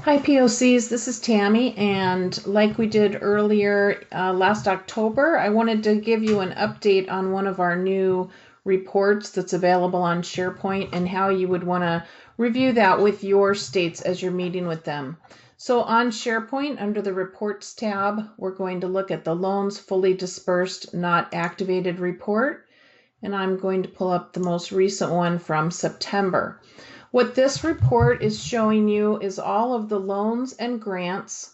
Hi POCs, this is Tammy, and like we did earlier last October, I wanted to give you an update on one of our new reports that's available on SharePoint and how you would want to review that with your states as you're meeting with them. So on SharePoint, under the Reports tab, we're going to look at the Loans Fully Disbursed Not Activated report, and I'm going to pull up the most recent one from September. What this report is showing you is all of the loans and grants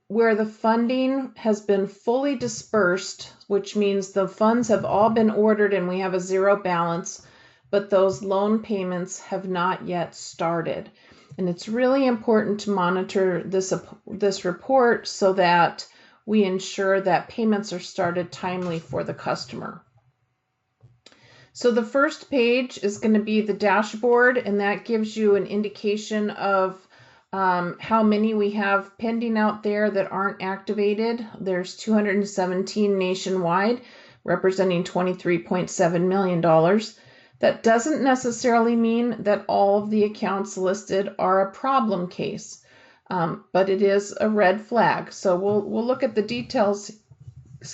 where the funding has been fully disbursed, which means the funds have all been ordered and we have a zero balance, but those loan payments have not yet started. And it's really important to monitor this report so that we ensure that payments are started timely for the customer. So the first page is going to be the dashboard, and that gives you an indication of how many we have pending out there that aren't activated. There's 217 nationwide, representing $23.7 million. That doesn't necessarily mean that all of the accounts listed are a problem case, but it is a red flag. So we'll look at the details,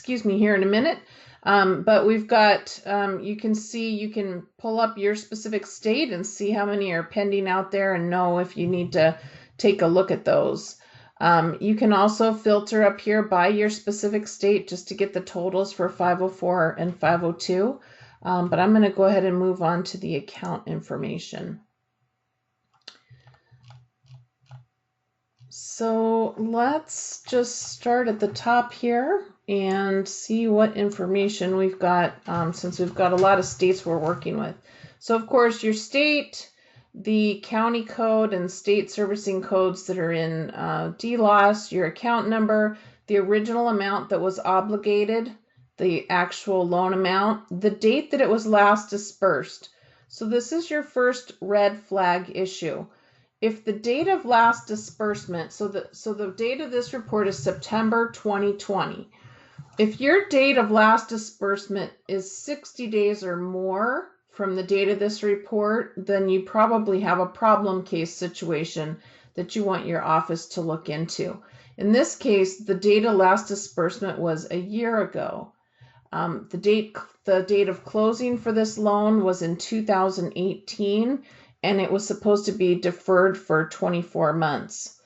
here in a minute. But we've got, you can pull up your specific state and see how many are pending out there and know if you need to take a look at those. You can also filter up here by your specific state just to get the totals for 504 and 502. But I'm going to go ahead and move on to the account information. So let's just start at the top here and see what information we've got, since we've got a lot of states we're working with. So of course your state, the county code and state servicing codes that are in DLOS, your account number, the original amount that was obligated, the actual loan amount, the date that it was last disbursed. So this is your first red flag issue. If the date of last disbursement, so the date of this report is September 2020. If your date of last disbursement is 60 days or more from the date of this report, then you probably have a problem case situation that you want your office to look into. In this case, the date of last disbursement was a year ago. The date of closing for this loan was in 2018. And it was supposed to be deferred for 24 months,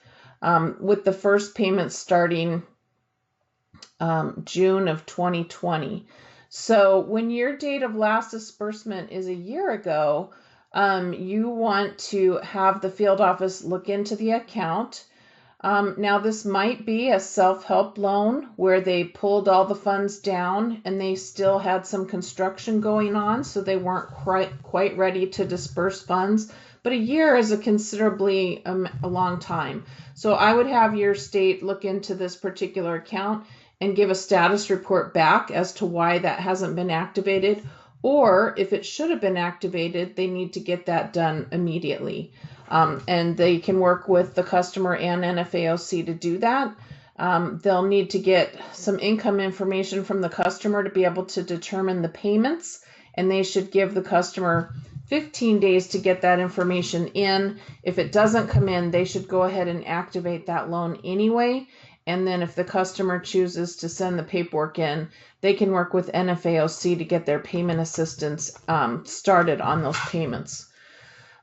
with the first payment starting June of 2020. So when your date of last disbursement is a year ago, you want to have the field office look into the account. Now this might be a self-help loan where they pulled all the funds down and they still had some construction going on, so they weren't quite ready to disperse funds. But a year is a considerably a long time. So I would have your state look into this particular account and give a status report back as to why that hasn't been activated, or if it should have been activated, they need to get that done immediately. And they can work with the customer and NFAOC to do that. They'll need to get some income information from the customer to be able to determine the payments, and they should give the customer 15 days to get that information in. If it doesn't come in, they should go ahead and activate that loan anyway. And then if the customer chooses to send the paperwork in, they can work with NFAOC to get their payment assistance started on those payments.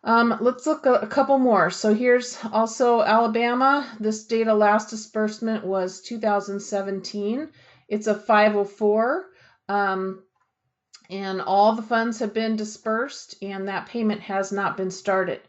Let's look at a couple more. So here's also Alabama. This date of last disbursement was 2017. It's a 504, and all the funds have been dispersed and that payment has not been started.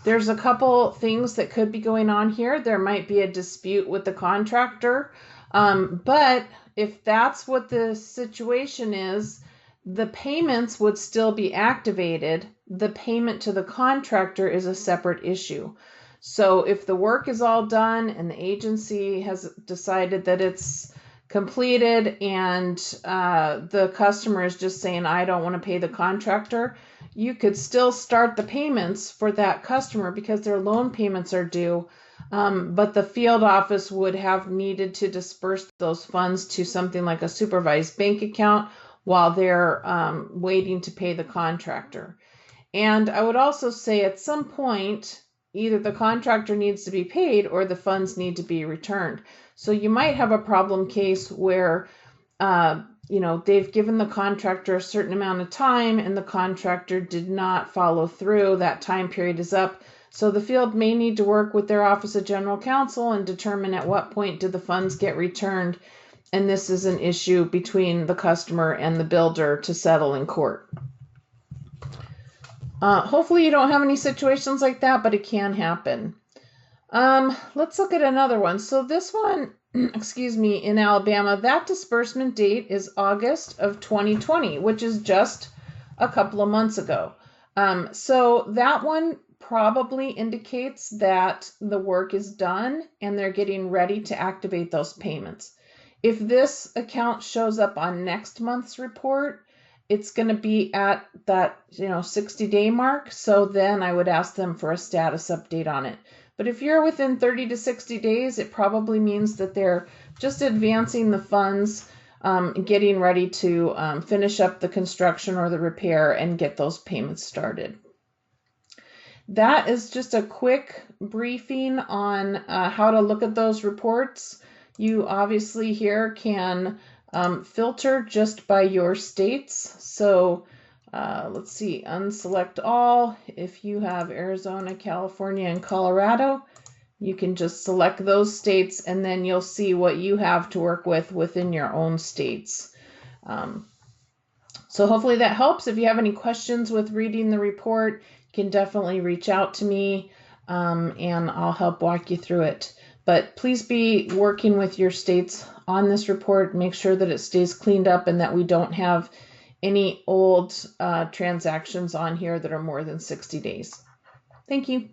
There's a couple things that could be going on here. There might be a dispute with the contractor, but if that's what the situation is, the payments would still be activated. The payment to the contractor is a separate issue. So if the work is all done and the agency has decided that it's completed and the customer is just saying, I don't want to pay the contractor, you could still start the payments for that customer because their loan payments are due. But the field office would have needed to disperse those funds to something like a supervised bank account while they're waiting to pay the contractor. And I would also say at some point, either the contractor needs to be paid or the funds need to be returned. So you might have a problem case where they've given the contractor a certain amount of time and the contractor did not follow through. That time period is up. So the field may need to work with their Office of General Counsel and determine at what point did the funds get returned. And this is an issue between the customer and the builder to settle in court. Hopefully you don't have any situations like that, but it can happen. Let's look at another one. So this one, in Alabama, that disbursement date is August of 2020, which is just a couple of months ago. So that one probably indicates that the work is done and they're getting ready to activate those payments. If this account shows up on next month's report, it's going to be at that 60-day mark. So then I would ask them for a status update on it. But if you're within 30 to 60 days, it probably means that they're just advancing the funds, getting ready to finish up the construction or the repair and get those payments started. That is just a quick briefing on how to look at those reports. You obviously here can filter just by your states. So let's see, unselect all. If you have Arizona, California, and Colorado, you can just select those states and then you'll see what you have to work with within your own states. So hopefully that helps. If you have any questions with reading the report, you can definitely reach out to me and I'll help walk you through it. But please be working with your states on this report. Make sure that it stays cleaned up and that we don't have any old transactions on here that are more than 60 days. Thank you.